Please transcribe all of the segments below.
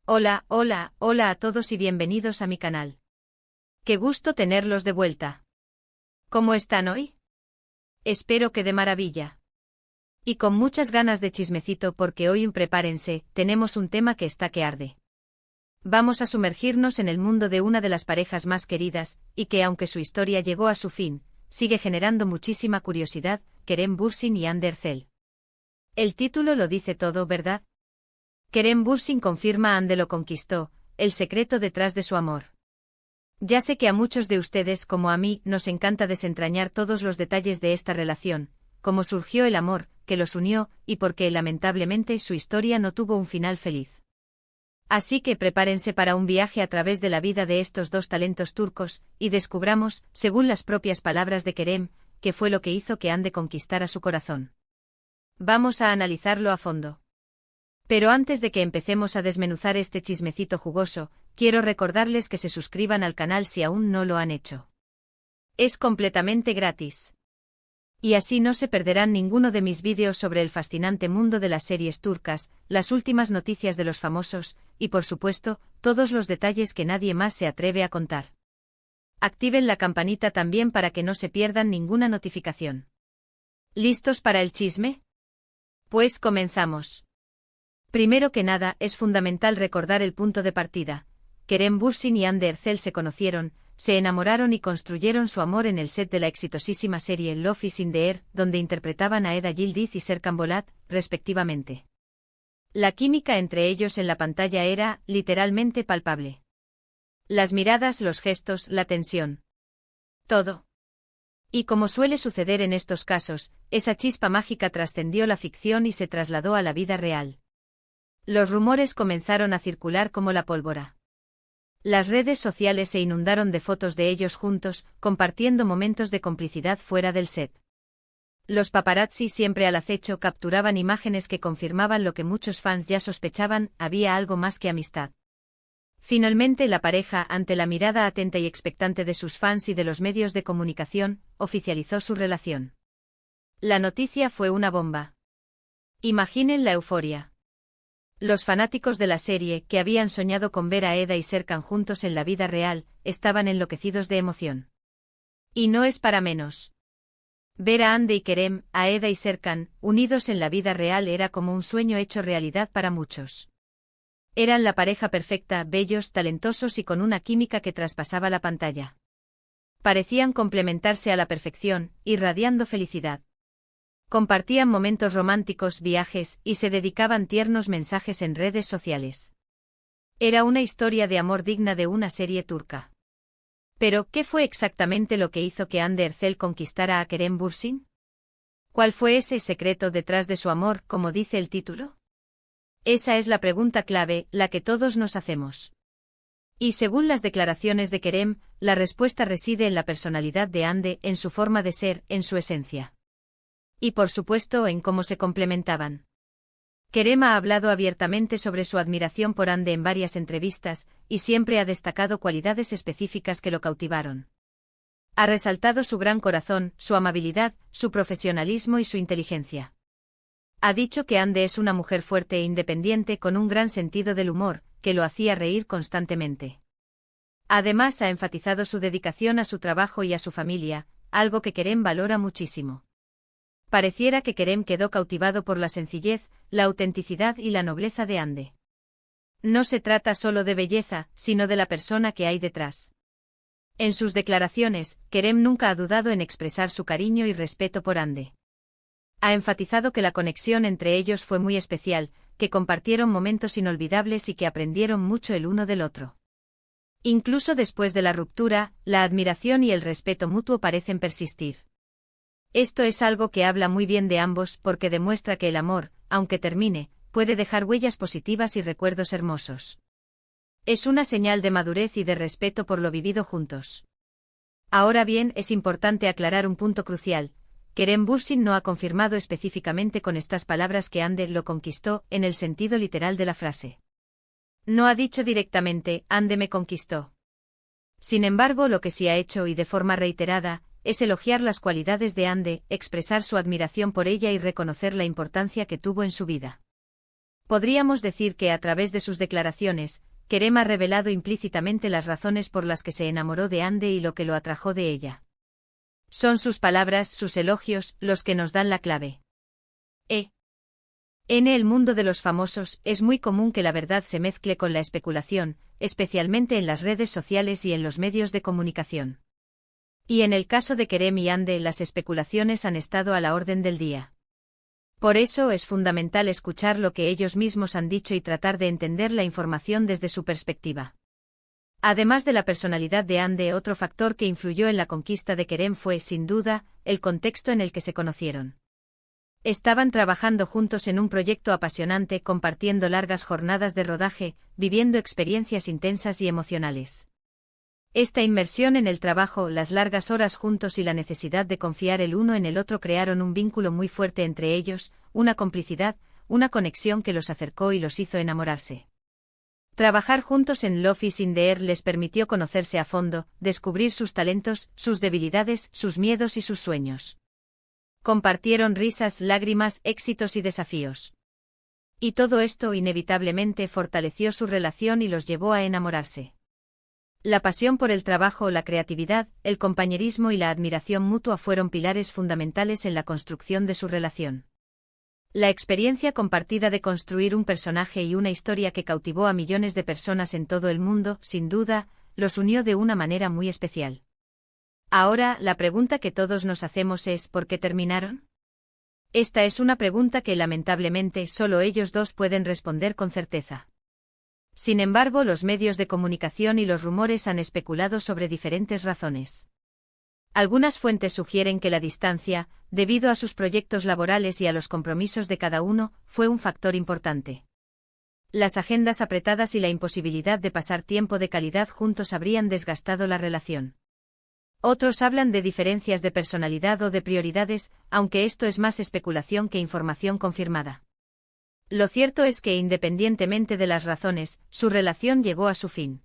Hola, hola, hola a todos y bienvenidos a mi canal. Qué gusto tenerlos de vuelta. ¿Cómo están hoy? Espero que de maravilla. Y con muchas ganas de chismecito porque hoy prepárense, tenemos un tema que está que arde. Vamos a sumergirnos en el mundo de una de las parejas más queridas, y que aunque su historia llegó a su fin, sigue generando muchísima curiosidad, Kerem Bürsin y Hande Erçel. El título lo dice todo, ¿verdad? Kerem Bürsin confirma Hande lo conquistó, el secreto detrás de su amor. Ya sé que a muchos de ustedes como a mí nos encanta desentrañar todos los detalles de esta relación, cómo surgió el amor, que los unió, y por qué lamentablemente su historia no tuvo un final feliz. Así que prepárense para un viaje a través de la vida de estos dos talentos turcos, y descubramos, según las propias palabras de Kerem, qué fue lo que hizo que Hande conquistara su corazón. Vamos a analizarlo a fondo. Pero antes de que empecemos a desmenuzar este chismecito jugoso, quiero recordarles que se suscriban al canal si aún no lo han hecho. Es completamente gratis. Y así no se perderán ninguno de mis vídeos sobre el fascinante mundo de las series turcas, las últimas noticias de los famosos, y por supuesto, todos los detalles que nadie más se atreve a contar. Activen la campanita también para que no se pierdan ninguna notificación. ¿Listos para el chisme? Pues comenzamos. Primero que nada, es fundamental recordar el punto de partida. Kerem Bürsin y Hande Erçel se conocieron, se enamoraron y construyeron su amor en el set de la exitosísima serie Love is in the Air, donde interpretaban a Eda Yildiz y Serkan Bolat, respectivamente. La química entre ellos en la pantalla era, literalmente, palpable. Las miradas, los gestos, la tensión. Todo. Y como suele suceder en estos casos, esa chispa mágica trascendió la ficción y se trasladó a la vida real. Los rumores comenzaron a circular como la pólvora. Las redes sociales se inundaron de fotos de ellos juntos, compartiendo momentos de complicidad fuera del set. Los paparazzi, siempre al acecho, capturaban imágenes que confirmaban lo que muchos fans ya sospechaban: había algo más que amistad. Finalmente la pareja, ante la mirada atenta y expectante de sus fans y de los medios de comunicación, oficializó su relación. La noticia fue una bomba. Imaginen la euforia. Los fanáticos de la serie, que habían soñado con ver a Eda y Serkan juntos en la vida real, estaban enloquecidos de emoción. Y no es para menos. Ver a Hande y Kerem, a Eda y Serkan, unidos en la vida real era como un sueño hecho realidad para muchos. Eran la pareja perfecta, bellos, talentosos y con una química que traspasaba la pantalla. Parecían complementarse a la perfección, irradiando felicidad. Compartían momentos románticos, viajes, y se dedicaban tiernos mensajes en redes sociales. Era una historia de amor digna de una serie turca. Pero, ¿qué fue exactamente lo que hizo que Hande Erçel conquistara a Kerem Bürsin? ¿Cuál fue ese secreto detrás de su amor, como dice el título? Esa es la pregunta clave, la que todos nos hacemos. Y según las declaraciones de Kerem, la respuesta reside en la personalidad de Hande, en su forma de ser, en su esencia. Y por supuesto en cómo se complementaban. Kerem ha hablado abiertamente sobre su admiración por Hande en varias entrevistas, y siempre ha destacado cualidades específicas que lo cautivaron. Ha resaltado su gran corazón, su amabilidad, su profesionalismo y su inteligencia. Ha dicho que Hande es una mujer fuerte e independiente con un gran sentido del humor, que lo hacía reír constantemente. Además ha enfatizado su dedicación a su trabajo y a su familia, algo que Kerem valora muchísimo. Pareciera que Kerem quedó cautivado por la sencillez, la autenticidad y la nobleza de Hande. No se trata solo de belleza, sino de la persona que hay detrás. En sus declaraciones, Kerem nunca ha dudado en expresar su cariño y respeto por Hande. Ha enfatizado que la conexión entre ellos fue muy especial, que compartieron momentos inolvidables y que aprendieron mucho el uno del otro. Incluso después de la ruptura, la admiración y el respeto mutuo parecen persistir. Esto es algo que habla muy bien de ambos porque demuestra que el amor, aunque termine, puede dejar huellas positivas y recuerdos hermosos. Es una señal de madurez y de respeto por lo vivido juntos. Ahora bien, es importante aclarar un punto crucial. Kerem Bürsin no ha confirmado específicamente con estas palabras que Hande lo conquistó, en el sentido literal de la frase. No ha dicho directamente, Hande me conquistó. Sin embargo, lo que sí ha hecho y de forma reiterada, es elogiar las cualidades de Hande, expresar su admiración por ella y reconocer la importancia que tuvo en su vida. Podríamos decir que a través de sus declaraciones, Kerem ha revelado implícitamente las razones por las que se enamoró de Hande y lo que lo atrajo de ella. Son sus palabras, sus elogios, los que nos dan la clave. En el mundo de los famosos, es muy común que la verdad se mezcle con la especulación, especialmente en las redes sociales y en los medios de comunicación. Y en el caso de Kerem y Hande, las especulaciones han estado a la orden del día. Por eso es fundamental escuchar lo que ellos mismos han dicho y tratar de entender la información desde su perspectiva. Además de la personalidad de Hande, otro factor que influyó en la conquista de Kerem fue, sin duda, el contexto en el que se conocieron. Estaban trabajando juntos en un proyecto apasionante, compartiendo largas jornadas de rodaje, viviendo experiencias intensas y emocionales. Esta inmersión en el trabajo, las largas horas juntos y la necesidad de confiar el uno en el otro crearon un vínculo muy fuerte entre ellos, una complicidad, una conexión que los acercó y los hizo enamorarse. Trabajar juntos en Love is in the Air les permitió conocerse a fondo, descubrir sus talentos, sus debilidades, sus miedos y sus sueños. Compartieron risas, lágrimas, éxitos y desafíos. Y todo esto inevitablemente fortaleció su relación y los llevó a enamorarse. La pasión por el trabajo, la creatividad, el compañerismo y la admiración mutua fueron pilares fundamentales en la construcción de su relación. La experiencia compartida de construir un personaje y una historia que cautivó a millones de personas en todo el mundo, sin duda, los unió de una manera muy especial. Ahora, la pregunta que todos nos hacemos es ¿por qué terminaron? Esta es una pregunta que lamentablemente solo ellos dos pueden responder con certeza. Sin embargo, los medios de comunicación y los rumores han especulado sobre diferentes razones. Algunas fuentes sugieren que la distancia, debido a sus proyectos laborales y a los compromisos de cada uno, fue un factor importante. Las agendas apretadas y la imposibilidad de pasar tiempo de calidad juntos habrían desgastado la relación. Otros hablan de diferencias de personalidad o de prioridades, aunque esto es más especulación que información confirmada. Lo cierto es que independientemente de las razones, su relación llegó a su fin.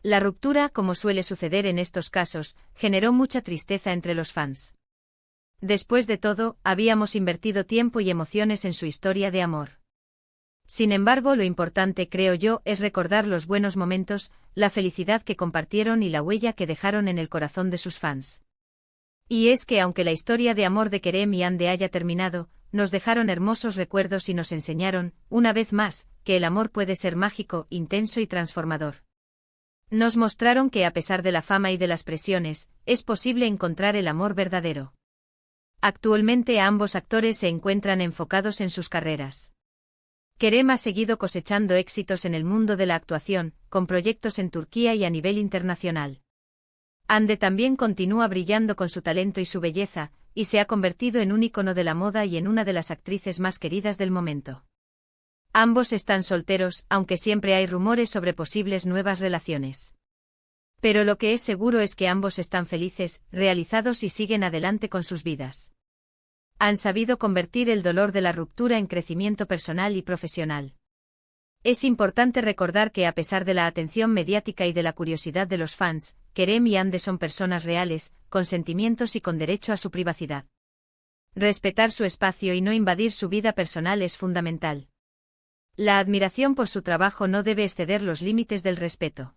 La ruptura, como suele suceder en estos casos, generó mucha tristeza entre los fans. Después de todo, habíamos invertido tiempo y emociones en su historia de amor. Sin embargo, lo importante, creo yo, es recordar los buenos momentos, la felicidad que compartieron y la huella que dejaron en el corazón de sus fans. Y es que aunque la historia de amor de Kerem y Hande haya terminado, nos dejaron hermosos recuerdos y nos enseñaron, una vez más, que el amor puede ser mágico, intenso y transformador. Nos mostraron que a pesar de la fama y de las presiones, es posible encontrar el amor verdadero. Actualmente ambos actores se encuentran enfocados en sus carreras. Kerem ha seguido cosechando éxitos en el mundo de la actuación, con proyectos en Turquía y a nivel internacional. Hande también continúa brillando con su talento y su belleza, y se ha convertido en un ícono de la moda y en una de las actrices más queridas del momento. Ambos están solteros, aunque siempre hay rumores sobre posibles nuevas relaciones. Pero lo que es seguro es que ambos están felices, realizados y siguen adelante con sus vidas. Han sabido convertir el dolor de la ruptura en crecimiento personal y profesional. Es importante recordar que a pesar de la atención mediática y de la curiosidad de los fans, Kerem y Hande son personas reales, con sentimientos y con derecho a su privacidad. Respetar su espacio y no invadir su vida personal es fundamental. La admiración por su trabajo no debe exceder los límites del respeto.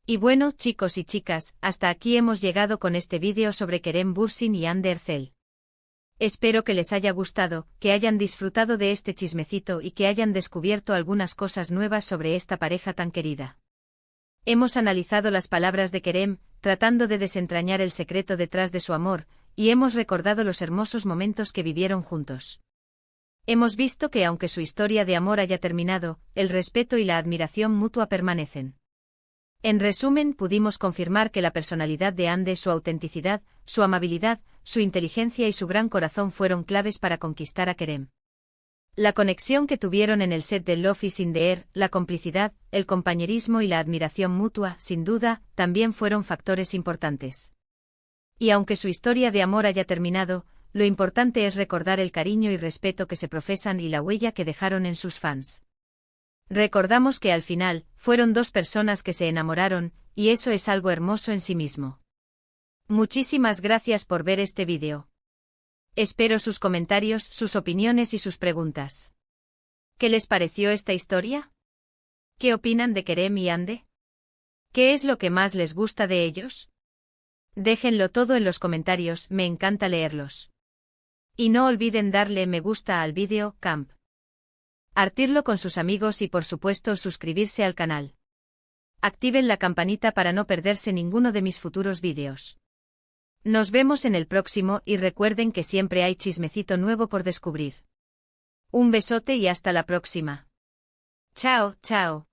Y bueno, chicos y chicas, hasta aquí hemos llegado con este vídeo sobre Kerem Bürsin y Hande Erçel. Espero que les haya gustado, que hayan disfrutado de este chismecito y que hayan descubierto algunas cosas nuevas sobre esta pareja tan querida. Hemos analizado las palabras de Kerem, tratando de desentrañar el secreto detrás de su amor, y hemos recordado los hermosos momentos que vivieron juntos. Hemos visto que aunque su historia de amor haya terminado, el respeto y la admiración mutua permanecen. En resumen, pudimos confirmar que la personalidad de Hande, su autenticidad, su amabilidad, su inteligencia y su gran corazón fueron claves para conquistar a Kerem. La conexión que tuvieron en el set de Love is in the Air, la complicidad, el compañerismo y la admiración mutua, sin duda, también fueron factores importantes. Y aunque su historia de amor haya terminado, lo importante es recordar el cariño y respeto que se profesan y la huella que dejaron en sus fans. Recordamos que al final, fueron dos personas que se enamoraron, y eso es algo hermoso en sí mismo. Muchísimas gracias por ver este vídeo. Espero sus comentarios, sus opiniones y sus preguntas. ¿Qué les pareció esta historia? ¿Qué opinan de Kerem y Ande? ¿Qué es lo que más les gusta de ellos? Déjenlo todo en los comentarios, me encanta leerlos. Y no olviden darle me gusta al vídeo, compartirlo con sus amigos y por supuesto suscribirse al canal. Activen la campanita para no perderse ninguno de mis futuros vídeos. Nos vemos en el próximo y recuerden que siempre hay chismecito nuevo por descubrir. Un besote y hasta la próxima. Chao, chao.